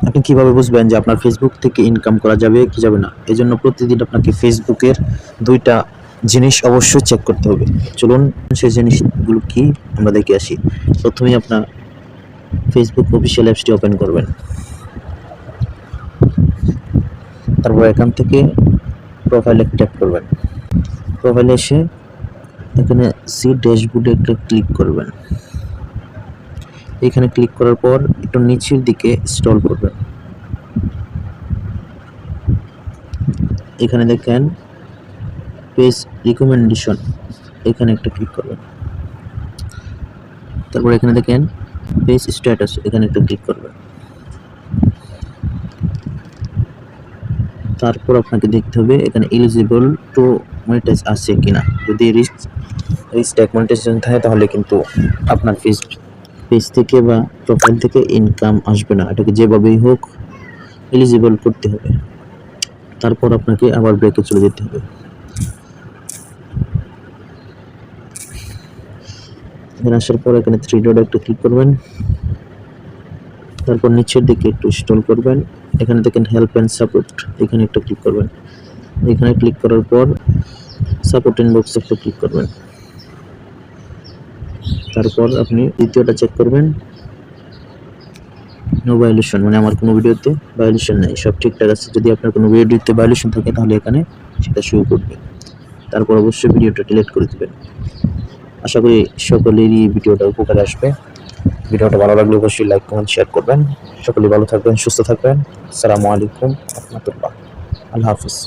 আপনি কিভাবে বুঝবেন যে আপনার ফেসবুক থেকে ইনকাম করা যাবে কি যাবে না? এজন্য প্রতিদিন আপনাকে ফেসবুকের ২ টা জিনিস অবশ্যই চেক করতে হবে। চলুন সেই জিনিসগুলো কি আমরা দেখে আসি। প্রথমেই আপনার ফেসবুক অফিসিয়াল অ্যাপসটি ওপেন করবেন। তারপর এখান থেকে প্রোফাইলে ট্যাপ করবেন। প্রোফাইলে এসে এখানে সি ড্যাশবোর্ডে একটা ক্লিক করবেন। এখানে ক্লিক করার পর একটু নিচের দিকে স্ক্রল করবেন। এখানে দেখেন পেজ রিকমেন্ডেশন, এখানে একটা ক্লিক করবেন। তারপর এখানে দেখেন পেজ স্ট্যাটাস, এখানে একটা ক্লিক করবেন। তারপর আপনাকে দেখতে হবে এখানে এলিজিবল টু মনিটাইজ আছে কিনা। যদি রিস্ট্যাক মনিটাইজেশন থাকে তাহলে কিন্তু আপনার পেজ থেকে বা প্রোফাইল থেকে ইনকাম আসবে না। এটাকে যেভাবেই হোক এলিজিবল করতে হবে। তারপর আপনাকে আবার ব্রেকে চলে যেতে হবে। এখানে আসার পর এখানে 3 ডট একটা ক্লিক করবেন। তারপর নিচের দিকে একটু স্ক্রল করবেন। এখানে দেখেন হেল্প অ্যান্ড সাপোর্ট, এখানে একটা ক্লিক করবেন। এখানে ক্লিক করার পর সাপোর্ট ইনবক্সে একটা ক্লিক করবেন। তারপর আপনি দ্বিতীয়টা চেক করবেন, নো ভায়োলেশন, মানে আমার কোনো ভিডিওতে ভায়োলেশন নেই, সব ঠিকঠাক আছে। যদি আপনার কোনো ভিডিওতে ভায়োলেশন থাকে তাহলে এখানে সেটা শো করবে। তারপর অবশ্যই ভিডিওটা ডিলিট করে দেবেন। আশা করি সকলেরই ভিডিওটা উপকারে আসবে। ভিডিওটা ভালো লাগলে অবশ্যই লাইক কমেন্ট শেয়ার করবেন। সকলে ভালো থাকবেন, সুস্থ থাকবেন। আসসালামু আলাইকুম ওয়া রাহমাতুল্লাহ। আল্লাহ হাফেজ।